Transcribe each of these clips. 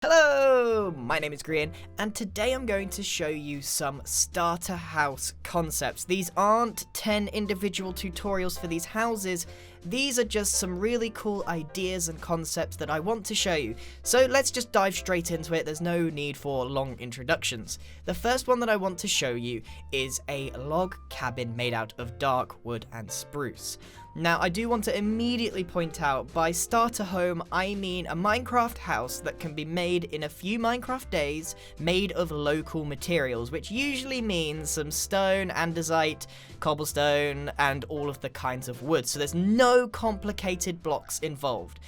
Hello, my name is Grian, and today I'm going to show you some starter house concepts. These aren't 10 individual tutorials for these houses, these are just some really cool ideas and concepts that I want to show you. So let's just dive straight into it, there's no need for long introductions. The first one that I want to show you is a log cabin made out of dark wood and spruce. Now, I do want to immediately point out, by starter home, I mean a Minecraft house that can be made in a few Minecraft days, made of local materials, which usually means some stone, andesite, cobblestone, and all of the kinds of wood. So there's no complicated blocks involved.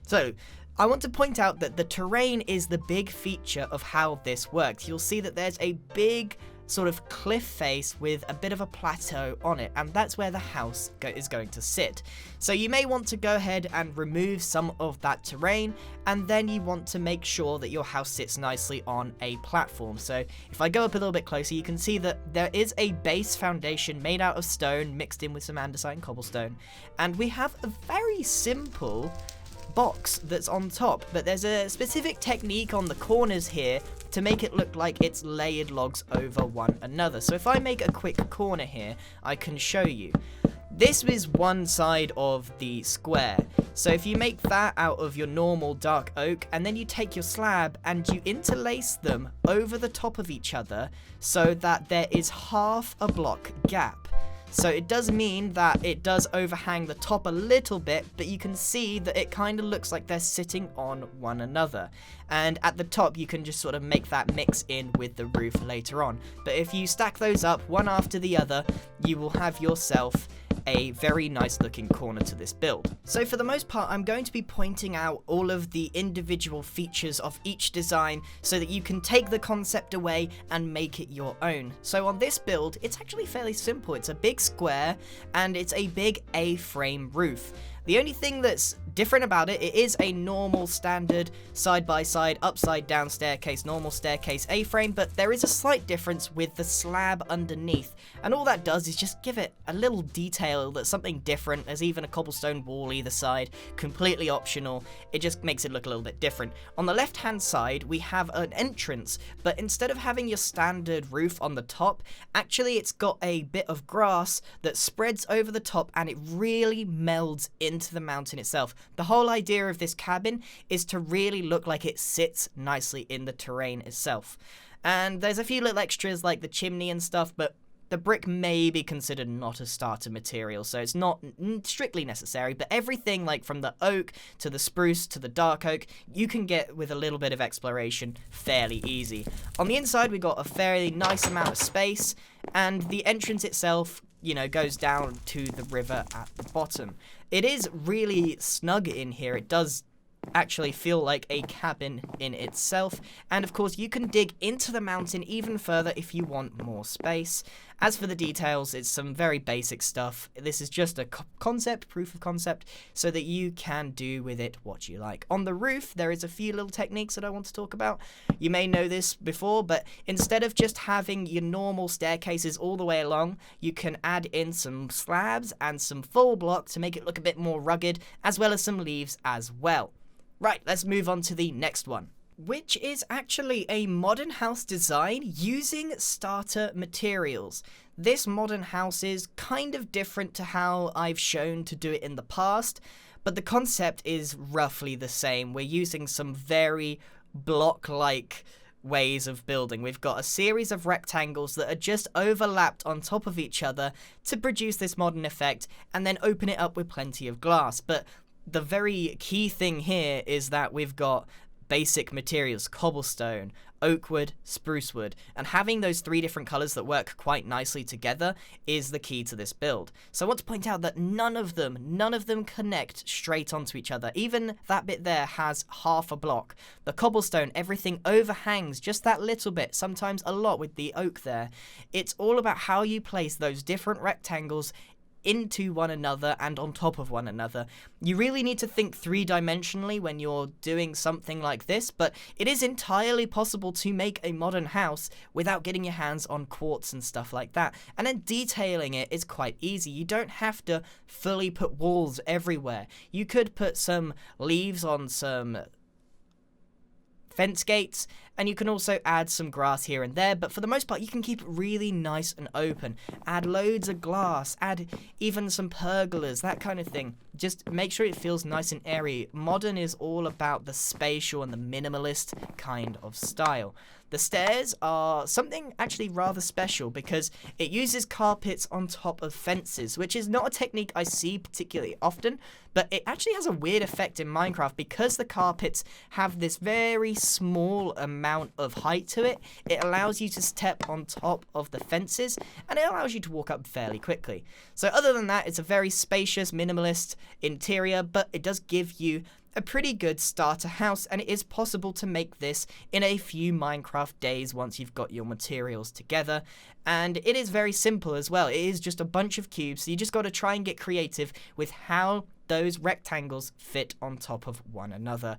So, I want to point out that the terrain is the big feature of how this works. You'll see that there's a big sort of cliff face with a bit of a plateau on it, and that's where the house is going to sit. So you may want to go ahead and remove some of that terrain, and then you want to make sure that your house sits nicely on a platform. So if I go up a little bit closer, you can see that there is a base foundation made out of stone mixed in with some andesite and cobblestone, and we have a very simple box that's on top, but there's a specific technique on the corners here to make it look like it's layered logs over one another. So if I make a quick corner here, I can show you. This is one side of the square. So if you make that out of your normal dark oak, and then you take your slab and you interlace them over the top of each other so that there is half a block gap. So it does mean that it does overhang the top a little bit, but you can see that it kind of looks like they're sitting on one another. And at the top, you can just sort of make that mix in with the roof later on. But if you stack those up one after the other, you will have yourself a very nice looking corner to this build. So for the most part, I'm going to be pointing out all of the individual features of each design so that you can take the concept away and make it your own. So on this build, it's actually fairly simple. It's a big square and it's a big A-frame roof. The only thing that's different about it, it is a normal standard side-by-side upside down staircase, normal staircase A-frame, but there is a slight difference with the slab underneath, and all that does is just give it a little detail that's something different. There's even a cobblestone wall either side, completely optional. It just makes it look a little bit different. On the left-hand side, we have an entrance, but instead of having your standard roof on the top, actually it's got a bit of grass that spreads over the top and it really melds into the mountain itself. The whole idea of this cabin is to really look like it sits nicely in the terrain itself. And there's a few little extras like the chimney and stuff, but the brick may be considered not a starter material, so it's not strictly necessary, but everything like from the oak to the spruce to the dark oak, you can get with a little bit of exploration fairly easy. On the inside, we got a fairly nice amount of space, and the entrance itself, you know, goes down to the river at the bottom. It is really snug in here. It does actually feel like a cabin in itself, and of course you can dig into the mountain even further if you want more space. As for the details, it's some very basic stuff. This is just a concept, proof of concept, so that you can do with it what you like. On the roof, there is a few little techniques that I want to talk about. You may know this before, but instead of just having your normal staircases all the way along, you can add in some slabs and some full block to make it look a bit more rugged, as well as some leaves as well. Right, let's move on to the next one, which is actually a modern house design using starter materials. This modern house is kind of different to how I've shown to do it in the past, but the concept is roughly the same. We're using some very block-like ways of building. We've got a series of rectangles that are just overlapped on top of each other to produce this modern effect, and then open it up with plenty of glass. But the very key thing here is that we've got basic materials, cobblestone, oak wood, spruce wood, and having those three different colors that work quite nicely together is the key to this build. So I want to point out that none of them connect straight onto each other. Even that bit there has half a block. The cobblestone, everything overhangs just that little bit, sometimes a lot with the oak there. It's all about how you place those different rectangles into one another and on top of one another. You really need to think three-dimensionally when you're doing something like this, but it is entirely possible to make a modern house without getting your hands on quartz and stuff like that. And then detailing it is quite easy. You don't have to fully put walls everywhere. You could put some leaves on some fence gates, and you can also add some grass here and there, but for the most part you can keep it really nice and open. Add loads of glass, add even some pergolas, that kind of thing. Just make sure it feels nice and airy. Modern is all about the spatial and the minimalist kind of style. The stairs are something actually rather special because it uses carpets on top of fences, which is not a technique I see particularly often, but it actually has a weird effect in Minecraft because the carpets have this very small amount of height to it. It allows you to step on top of the fences and it allows you to walk up fairly quickly. So other than that, it's a very spacious, minimalist interior, but it does give you a pretty good starter house, and it is possible to make this in a few Minecraft days once you've got your materials together. And it is very simple as well. It is just a bunch of cubes, so you just got to try and get creative with how those rectangles fit on top of one another.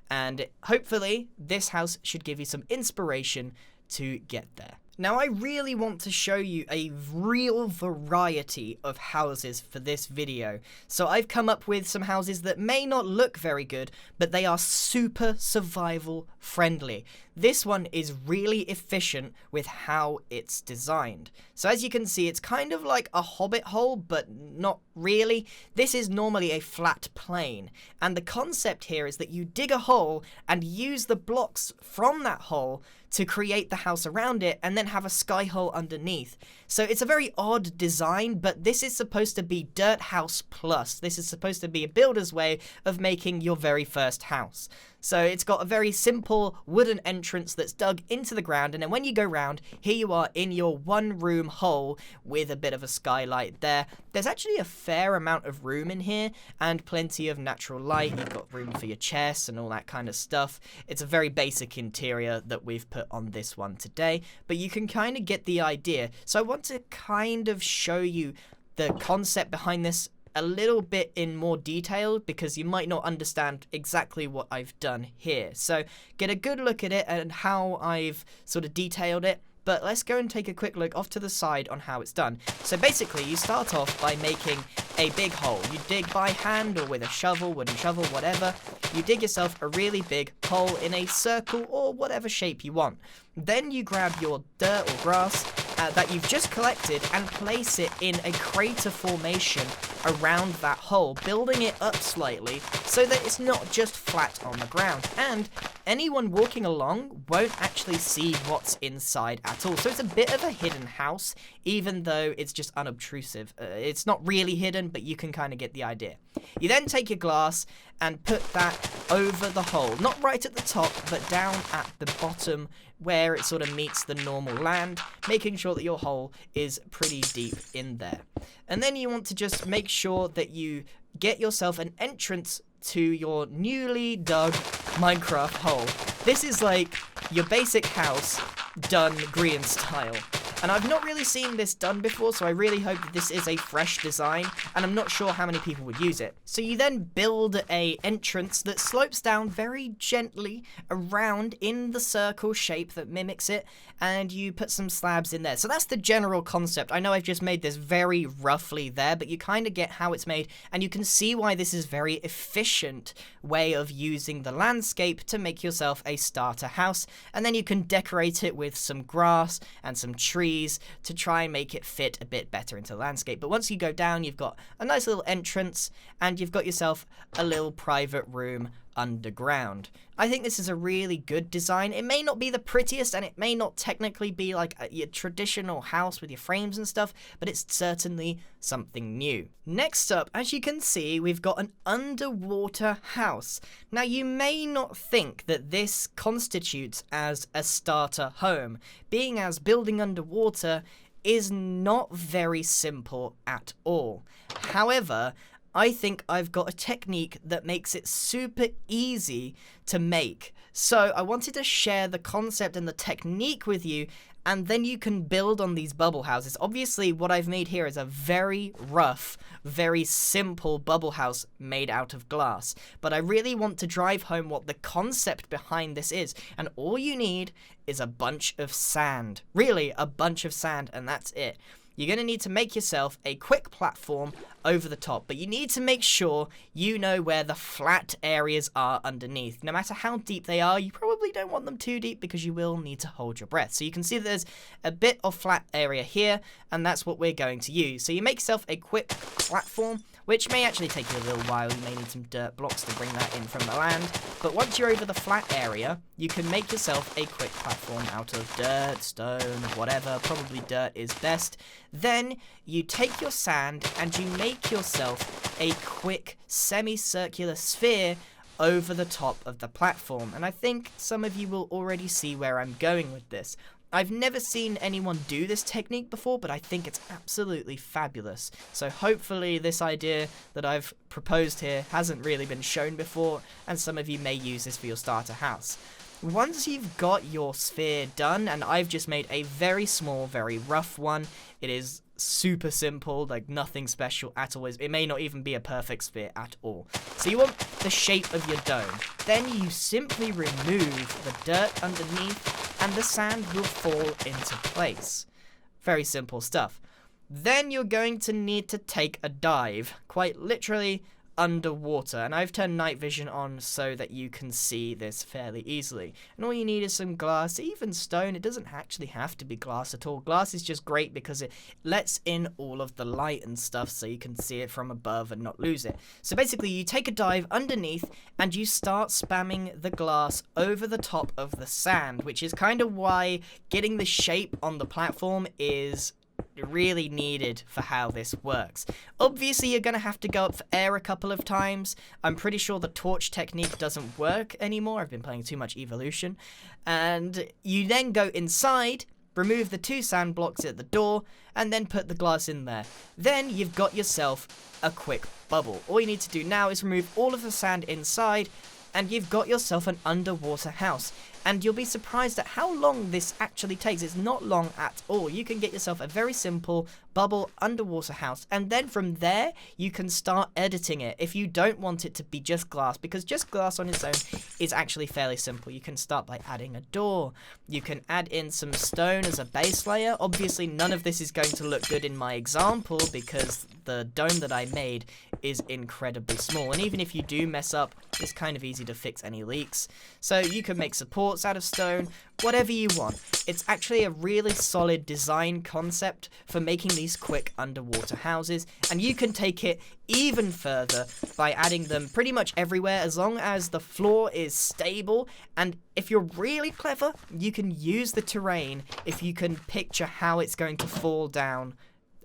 And hopefully this house should give you some inspiration to get there. Now, I really want to show you a real variety of houses for this video. So I've come up with some houses that may not look very good, but they are super survival friendly. This one is really efficient with how it's designed. So as you can see, it's kind of like a hobbit hole, but not really. This is normally a flat plane. And the concept here is that you dig a hole and use the blocks from that hole to create the house around it, and then have a sky hole underneath. So it's a very odd design, but this is supposed to be Dirt House Plus. This is supposed to be a builder's way of making your very first house. So it's got a very simple wooden entrance that's dug into the ground, and then when you go round, here you are in your one-room hole with a bit of a skylight there. There's actually a fair amount of room in here, and plenty of natural light. You've got room for your chests and all that kind of stuff. It's a very basic interior that we've put on this one today, but you can kind of get the idea. So I want to kind of show you the concept behind this a little bit in more detail because you might not understand exactly what I've done here. So get a good look at it and how I've sort of detailed it. But let's go and take a quick look off to the side on how it's done. So basically, you start off by making a big hole. You dig by hand or with a shovel, wooden shovel, whatever. You dig yourself a really big hole in a circle or whatever shape you want. Then you grab your dirt or grass that you've just collected and place it in a crater formation around that hole, building it up slightly so that it's not just flat on the ground. And anyone walking along won't actually see what's inside at all. So it's a bit of a hidden house, even though it's just unobtrusive. It's not really hidden, but you can kind of get the idea. You then take your glass and put that over the hole, not right at the top, but down at the bottom where it sort of meets the normal land, making sure that your hole is pretty deep in there. And then you want to just make sure that you get yourself an entrance to your newly dug Minecraft hole. This is like your basic house done Grian style. And I've not really seen this done before, so I really hope that this is a fresh design, and I'm not sure how many people would use it. So you then build a entrance that slopes down very gently around in the circle shape that mimics it, and you put some slabs in there. So that's the general concept. I know I've just made this very roughly there, but you kind of get how it's made, and you can see why this is a very efficient way of using the landscape to make yourself a starter house, and then you can decorate it with some grass and some trees to try and make it fit a bit better into the landscape. But once you go down, you've got a nice little entrance and you've got yourself a little private room underground. I think this is a really good design. It may not be the prettiest and it may not technically be like your traditional house with your frames and stuff, but it's certainly something new. Next up, as you can see, we've got an underwater house. Now, you may not think that this constitutes as a starter home, being as building underwater is not very simple at all. However, I think I've got a technique that makes it super easy to make. So I wanted to share the concept and the technique with you, and then you can build on these bubble houses. Obviously, what I've made here is a very rough, very simple bubble house made out of glass. But I really want to drive home what the concept behind this is. And all you need is a bunch of sand. Really, a bunch of sand, and that's it. you're going to need to make yourself a quick platform over the top, but you need to make sure you know where the flat areas are underneath. No matter how deep they are, you probably don't want them too deep because you will need to hold your breath. So you can see that there's a bit of flat area here, and that's what we're going to use. So you make yourself a quick platform, which may actually take you a little while. You may need some dirt blocks to bring that in from the land. But once you're over the flat area, you can make yourself a quick platform out of dirt, stone, whatever. Probably dirt is best. Then you take your sand and you make yourself a quick semicircular sphere over the top of the platform. And I think some of you will already see where I'm going with this. I've never seen anyone do this technique before, but I think it's absolutely fabulous. So hopefully this idea that I've proposed here hasn't really been shown before, and some of you may use this for your starter house. Once you've got your sphere done, and I've just made a very small, very rough one, it is super simple, like nothing special at all. It may not even be a perfect sphere at all. So you want the shape of your dome. Then you simply remove the dirt underneath and the sand will fall into place. Very simple stuff. Then you're going to need to take a dive, quite literally underwater, and I've turned night vision on so that you can see this fairly easily. And all you need is some glass, even stone. It doesn't actually have to be glass at all. Glass is just great because it lets in all of the light and stuff so you can see it from above and not lose it. So basically you take a dive underneath and you start spamming the glass over the top of the sand, which is kind of why getting the shape on the platform is really needed for how this works. Obviously you're going to have to go up for air a couple of times. I'm pretty sure the torch technique doesn't work anymore. I've been playing too much Evolution. And you then go inside, remove the 2 sand blocks at the door, and then put the glass in there. Then you've got yourself a quick bubble. All you need to do now is remove all of the sand inside, and you've got yourself an underwater house. And you'll be surprised at how long this actually takes. It's not long at all. You can get yourself a very simple bubble underwater house, and then from there you can start editing it if you don't want it to be just glass, because just glass on its own is actually fairly simple. You can start by adding a door. You can add in some stone as a base layer. Obviously none of this is going to look good in my example because the dome that I made is incredibly small, and even if you do mess up, it's kind of easy to fix any leaks. So you can make supports out of stone, whatever you want. It's actually a really solid design concept for making these quick underwater houses, and you can take it even further by adding them pretty much everywhere as long as the floor is stable. And if you're really clever, you can use the terrain if you can picture how it's going to fall down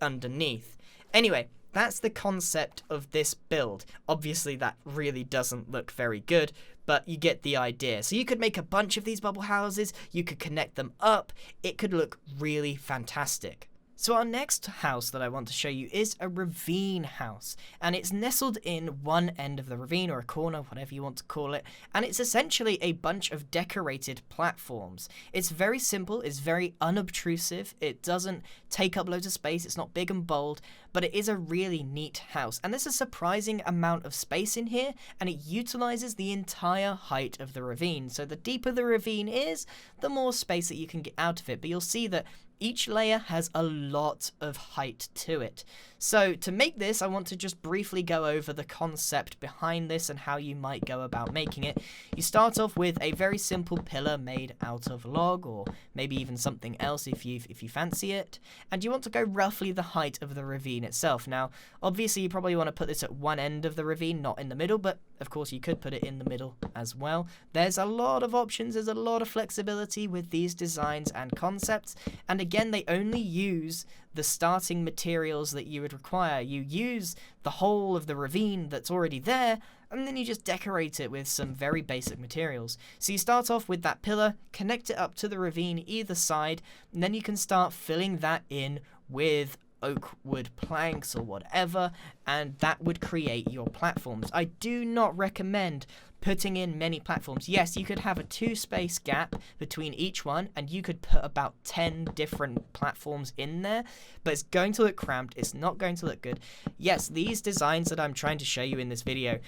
underneath. Anyway, that's the concept of this build. Obviously that really doesn't look very good, but you get the idea. So you could make a bunch of these bubble houses, you could connect them up, it could look really fantastic. So our next house that I want to show you is a ravine house, and it's nestled in one end of the ravine, or a corner, whatever you want to call it, and it's essentially a bunch of decorated platforms. It's very simple, it's very unobtrusive, it doesn't take up loads of space, it's not big and bold, but it is a really neat house, and there's a surprising amount of space in here, and it utilizes the entire height of the ravine. So the deeper the ravine is, the more space that you can get out of it, but you'll see that each layer has a lot of height to it. So to make this, I want to just briefly go over the concept behind this and how you might go about making it. You start off with a very simple pillar made out of log, or maybe even something else if you fancy it, and you want to go roughly the height of the ravine itself. Now, obviously you probably want to put this at one end of the ravine, not in the middle, but of course you could put it in the middle as well. There's a lot of options, there's a lot of flexibility with these designs and concepts, and again, they only use the starting materials that you would require. You use the whole of the ravine that's already there, and then you just decorate it with some very basic materials. So you start off with that pillar, connect it up to the ravine either side, and then you can start filling that in with oak wood planks or whatever, and that would create your platforms. I do not recommend putting in many platforms. Yes, you could have a 2-space gap between each one, and you could put about 10 different platforms in there, but it's going to look cramped, it's not going to look good. Yes, these designs that I'm trying to show you in this video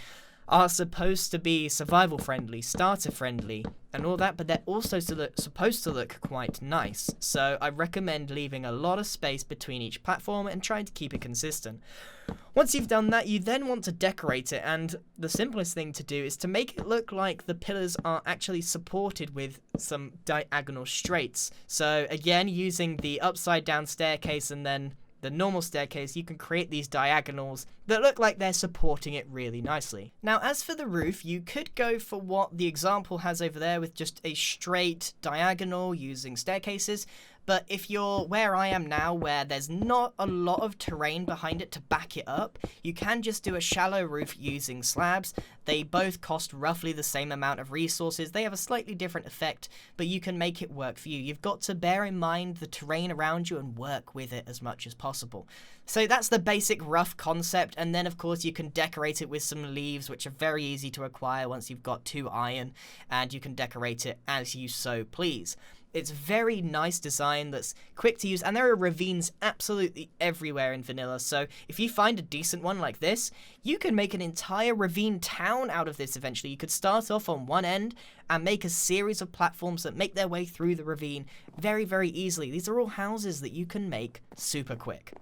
are supposed to be survival friendly, starter friendly, and all that, but they're also supposed to look quite nice. So I recommend leaving a lot of space between each platform and trying to keep it consistent. Once you've done that, you then want to decorate it, and the simplest thing to do is to make it look like the pillars are actually supported with some diagonal straights. So again, using the upside down staircase and then the normal staircase, you can create these diagonals that look like they're supporting it really nicely. Now, as for the roof, you could go for what the example has over there with just a straight diagonal using staircases. But if you're where I am now, where there's not a lot of terrain behind it to back it up, you can just do a shallow roof using slabs. They both cost roughly the same amount of resources. They have a slightly different effect, but you can make it work for you. You've got to bear in mind the terrain around you and work with it as much as possible. So that's the basic rough concept, and then of course you can decorate it with some leaves, which are very easy to acquire once you've got 2 iron, and you can decorate it as you so please. It's very nice design that's quick to use, and there are ravines absolutely everywhere in vanilla, so if you find a decent one like this, you can make an entire ravine town out of this eventually. You could start off on one end and make a series of platforms that make their way through the ravine very, very easily. These are all houses that you can make super quick.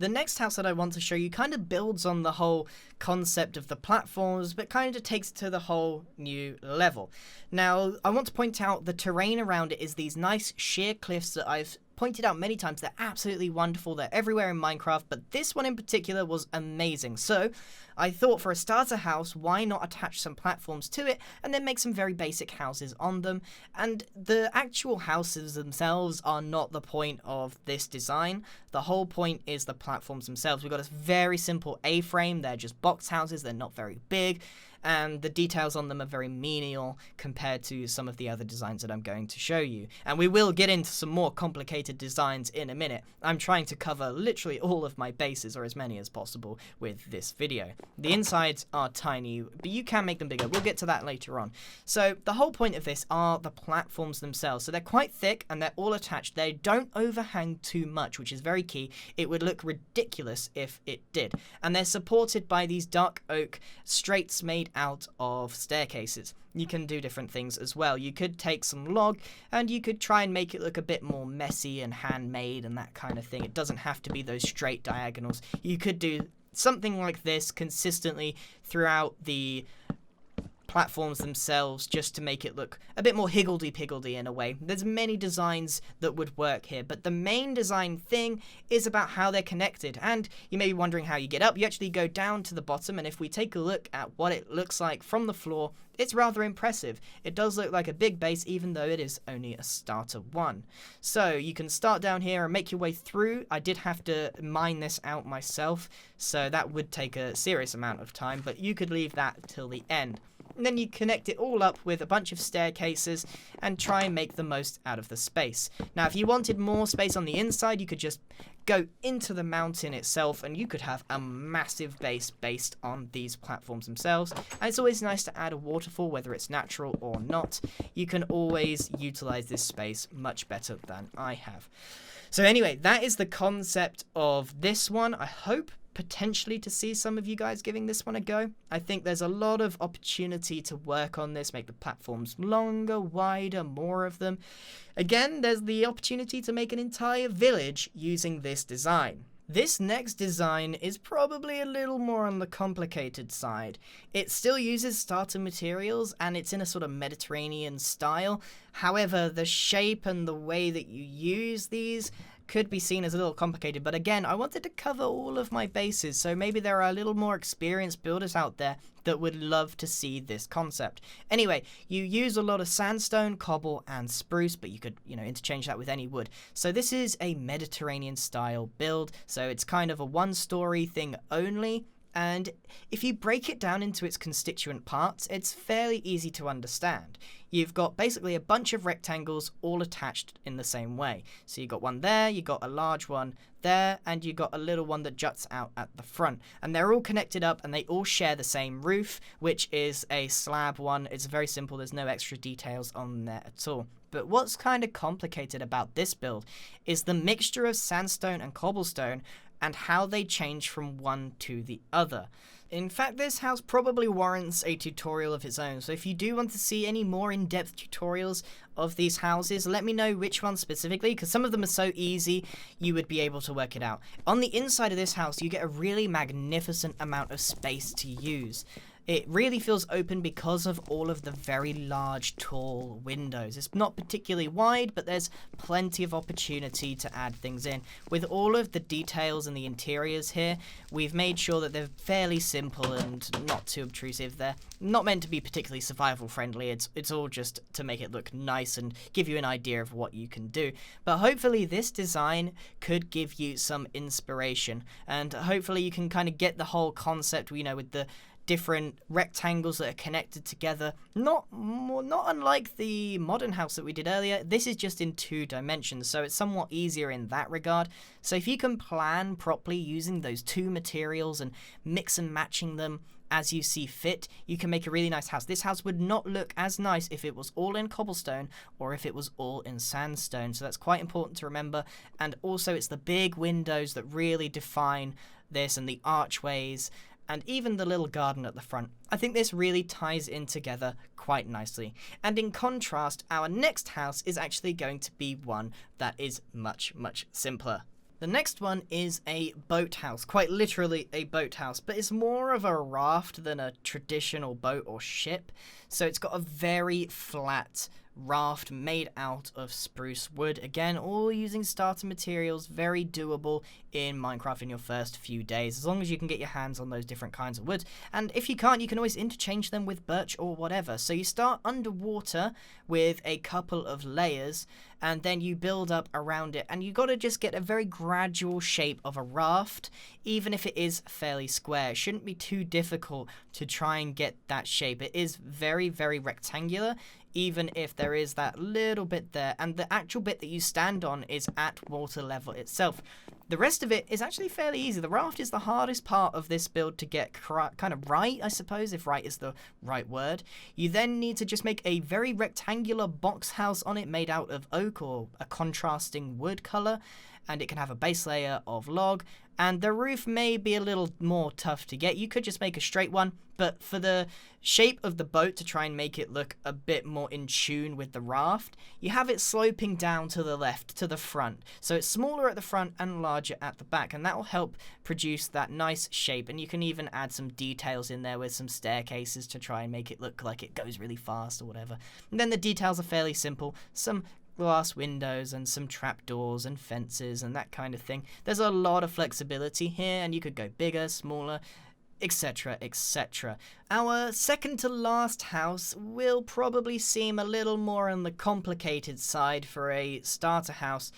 The next house that I want to show you kind of builds on the whole concept of the platforms, but kind of takes it to the whole new level. Now, I want to point out the terrain around it is these nice sheer cliffs that I've pointed out many times. They're absolutely wonderful. They're everywhere in Minecraft, but this one in particular was amazing. So I thought for a starter house, why not attach some platforms to it and then make some very basic houses on them? And the actual houses themselves are not the point of this design. The whole point is the platforms themselves. We've got a very simple A-frame. They're just box houses. They're not very big, and the details on them are very menial compared to some of the other designs that I'm going to show you. And we will get into some more complicated designs in a minute. I'm trying to cover literally all of my bases, or as many as possible, with this video. The insides are tiny, but you can make them bigger. We'll get to that later on. So the whole point of this are the platforms themselves. So they're quite thick and they're all attached. They don't overhang too much, which is very key. It would look ridiculous if it did. And they're supported by these dark oak straights made out of staircases. You can do different things as well. You could take some log and you could try and make it look a bit more messy and handmade and that kind of thing. It doesn't have to be those straight diagonals. You could do something like this consistently throughout the platforms themselves, just to make it look a bit more higgledy-piggledy in a way. There's many designs that would work here, but the main design thing is about how they're connected. And you may be wondering how you get up. You actually go down to the bottom, and if we take a look at what it looks like from the floor, it's rather impressive. It does look like a big base, even though it is only a starter one. So you can start down here and make your way through. I did have to mine this out myself, so that would take a serious amount of time, but you could leave that till the end. And then you connect it all up with a bunch of staircases and try and make the most out of the space. Now, if you wanted more space on the inside, you could just go into the mountain itself and you could have a massive base based on these platforms themselves. And it's always nice to add a waterfall, whether it's natural or not. You can always utilize this space much better than I have. So anyway, that is the concept of this one. I hope potentially to see some of you guys giving this one a go. I think there's a lot of opportunity to work on this, make the platforms longer, wider, more of them. Again, there's the opportunity to make an entire village using this design. This next design is probably a little more on the complicated side. It still uses starter materials and it's in a sort of Mediterranean style. However, the shape and the way that you use these could be seen as a little complicated, but again, I wanted to cover all of my bases, so maybe there are a little more experienced builders out there that would love to see this concept. Anyway, you use a lot of sandstone, cobble, and spruce, but you could, interchange that with any wood. So this is a Mediterranean style build, so it's kind of a one-story thing only. And if you break it down into its constituent parts, it's fairly easy to understand. You've got basically a bunch of rectangles all attached in the same way. So you've got one there, you've got a large one there, and you've got a little one that juts out at the front. And they're all connected up and they all share the same roof, which is a slab one. It's very simple, there's no extra details on there at all. But what's kind of complicated about this build is the mixture of sandstone and cobblestone and how they change from one to the other. In fact, this house probably warrants a tutorial of its own, so if you do want to see any more in-depth tutorials of these houses, let me know which ones specifically, because some of them are so easy you would be able to work it out. On the inside of this house, you get a really magnificent amount of space to use. It really feels open because of all of the very large, tall windows. It's not particularly wide, but there's plenty of opportunity to add things in. With all of the details and the interiors here, we've made sure that they're fairly simple and not too obtrusive. They're not meant to be particularly survival friendly. It's all just to make it look nice and give you an idea of what you can do. But hopefully this design could give you some inspiration, and hopefully you can kind of get the whole concept, you know, with the different rectangles that are connected together. Not unlike the modern house that we did earlier, this is just in 2 dimensions, so it's somewhat easier in that regard. So if you can plan properly using those 2 materials and mix and matching them as you see fit, you can make a really nice house. This house would not look as nice if it was all in cobblestone or if it was all in sandstone, so that's quite important to remember. And also it's the big windows that really define this, and the archways, and even the little garden at the front. I think this really ties in together quite nicely. And in contrast, our next house is actually going to be one that is much, much simpler. The next one is a boathouse, quite literally a boathouse, but it's more of a raft than a traditional boat or ship. So it's got a very flat raft made out of spruce wood. Again, all using starter materials, very doable in Minecraft in your first few days, as long as you can get your hands on those different kinds of wood. And if you can't, you can always interchange them with birch or whatever. So you start underwater with a couple of layers, and then you build up around it, and you got to just get a very gradual shape of a raft, even if it is fairly square. It shouldn't be too difficult to try and get that shape. It is very, very rectangular, even if there is that little bit there, and the actual bit that you stand on is at water level itself. The rest of it is actually fairly easy. The raft is the hardest part of this build to get kind of right, I suppose, if right is the right word. You then need to just make a very rectangular box house on it made out of oak or a contrasting wood color, and it can have a base layer of log, and the roof may be a little more tough to get. You could just make a straight one, but for the shape of the boat, to try and make it look a bit more in tune with the raft, you have it sloping down to the left, to the front. So it's smaller at the front and larger at the back, and that will help produce that nice shape. And you can even add some details in there with some staircases to try and make it look like it goes really fast or whatever. And then the details are fairly simple. Some glass windows and some trapdoors and fences and that kind of thing. There's a lot of flexibility here, and you could go bigger, smaller, etc, etc. Our second to last house will probably seem a little more on the complicated side for a starter house.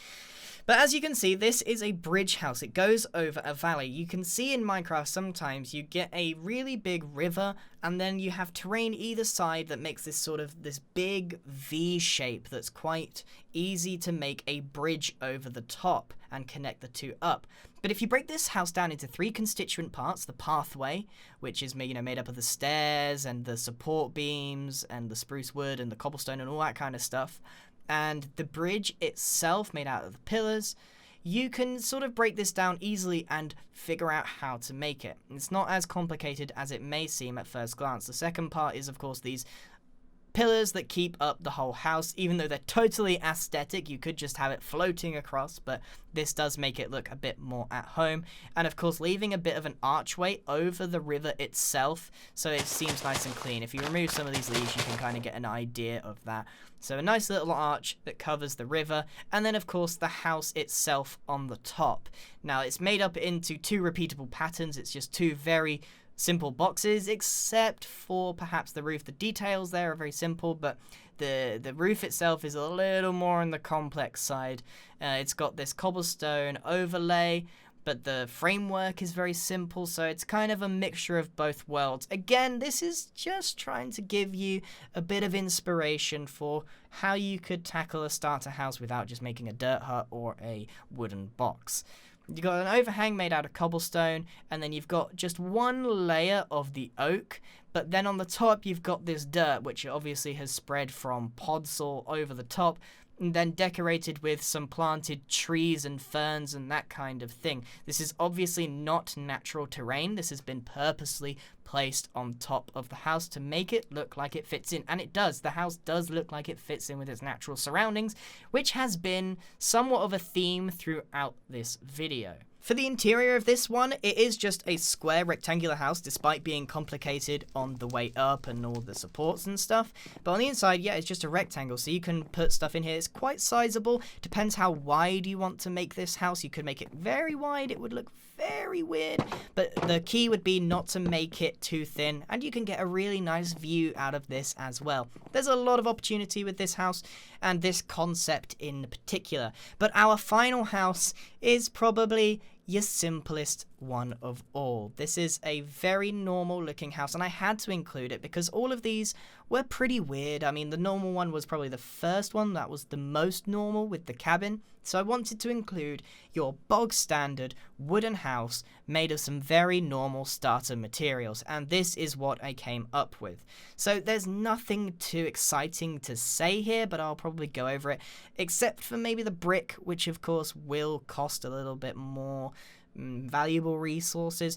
But as you can see, this is a bridge house. It goes over a valley. You can see in Minecraft sometimes you get a really big river, and then you have terrain either side that makes this big V shape that's quite easy to make a bridge over the top and connect the two up. But if you break this house down into 3 constituent parts, the pathway, which is made up of the stairs and the support beams and the spruce wood and the cobblestone and all that kind of stuff, and the bridge itself made out of the pillars, you can sort of break this down easily and figure out how to make it. It's not as complicated as it may seem at first glance. The second part is, of course, these pillars that keep up the whole house. Even though they're totally aesthetic, you could just have it floating across, but this does make it look a bit more at home. And of course, leaving a bit of an archway over the river itself, so it seems nice and clean. If you remove some of these leaves, you can kind of get an idea of that. So a nice little arch that covers the river, and then of course the house itself on the top. Now it's made up into 2 repeatable patterns. It's just 2 very simple boxes, except for perhaps the roof. The details there are very simple, but the roof itself is a little more on the complex side. It's got this cobblestone overlay, but the framework is very simple, so it's kind of a mixture of both worlds. Again, this is just trying to give you a bit of inspiration for how you could tackle a starter house without just making a dirt hut or a wooden box. You've got an overhang made out of cobblestone, and then you've got just 1 layer of the oak, but then on the top you've got this dirt, which obviously has spread from podzol over the top. and then decorated with some planted trees and ferns and that kind of thing. This is obviously not natural terrain. This has been purposely placed on top of the house to make it look like it fits in, and it does. The house does look like it fits in with its natural surroundings, which has been somewhat of a theme throughout this video. For the interior of this one, it is just a square rectangular house, despite being complicated on the way up and all the supports and stuff. But on the inside, yeah, it's just a rectangle, so you can put stuff in here. It's quite sizable. Depends how wide you want to make this house. You could make it very wide. It would look very weird, but the key would be not to make it too thin, and you can get a really nice view out of this as well. There's a lot of opportunity with this house and this concept in particular, but our final house is probably your simplest one of all. This is a very normal looking house, and I had to include it because all of these were pretty weird. I mean, the normal one was probably the first one that was the most normal with the cabin, so I wanted to include your bog standard wooden house made of some very normal starter materials, and this is what I came up with. So there's nothing too exciting to say here, but I'll probably go over it, except for maybe the brick, which of course will cost a little bit more valuable resources.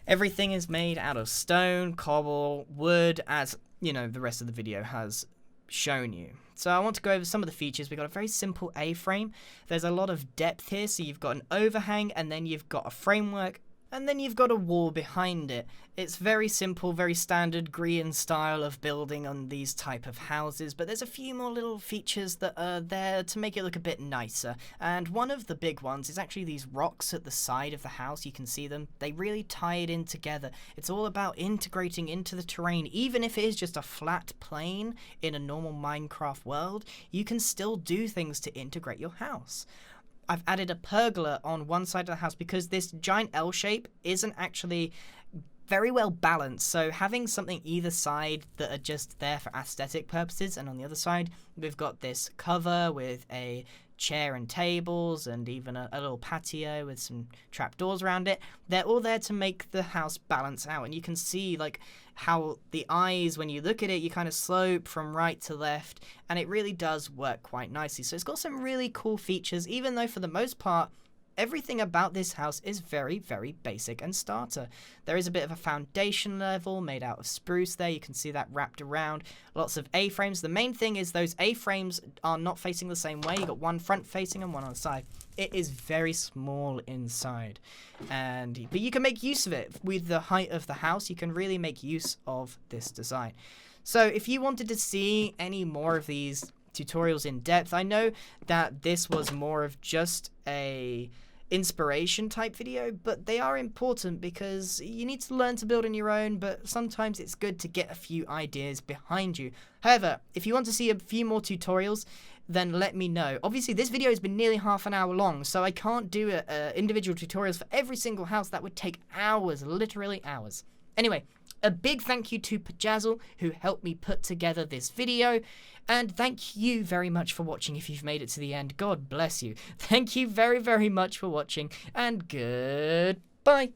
Everything is made out of stone, cobble, wood, as you know the rest of the video has shown you. So I want to go over some of the features. We've got a very simple A-frame. There's a lot of depth here, so you've got an overhang, and then you've got a framework, and then you've got a wall behind it. It's very simple, very standard Grian style of building on these type of houses, but there's a few more little features that are there to make it look a bit nicer. And one of the big ones is actually these rocks at the side of the house. You can see them. They really tie it in together. It's all about integrating into the terrain. Even if it is just a flat plane in a normal Minecraft world, you can still do things to integrate your house. I've added a pergola on one side of the house because this giant L shape isn't actually very well balanced, so having something either side that are just there for aesthetic purposes, and on the other side we've got this cover with a chair and tables and even a little patio with some trapdoors around it. They're all there to make the house balance out, and you can see like how the eyes, when you look at it, you kind of slope from right to left, and it really does work quite nicely. So it's got some really cool features, even though for the most part everything about this house is very, very basic and starter. There is a bit of a foundation level made out of spruce there. You can see that wrapped around. Lots of A-frames. The main thing is those A-frames are not facing the same way. You've got one front facing and one on the side. It is very small inside, but you can make use of it. With the height of the house, you can really make use of this design. So if you wanted to see any more of these tutorials in depth, I know that this was more of just a inspiration type video, but they are important because you need to learn to build on your own, but sometimes it's good to get a few ideas behind you. However, if you want to see a few more tutorials, then let me know. Obviously, this video has been nearly half an hour long, so I can't do individual tutorials for every single house. That would take hours, literally hours. Anyway, a big thank you to Pajazzle, who helped me put together this video, and thank you very much for watching if you've made it to the end. God bless you. Thank you very, very much for watching, and goodbye.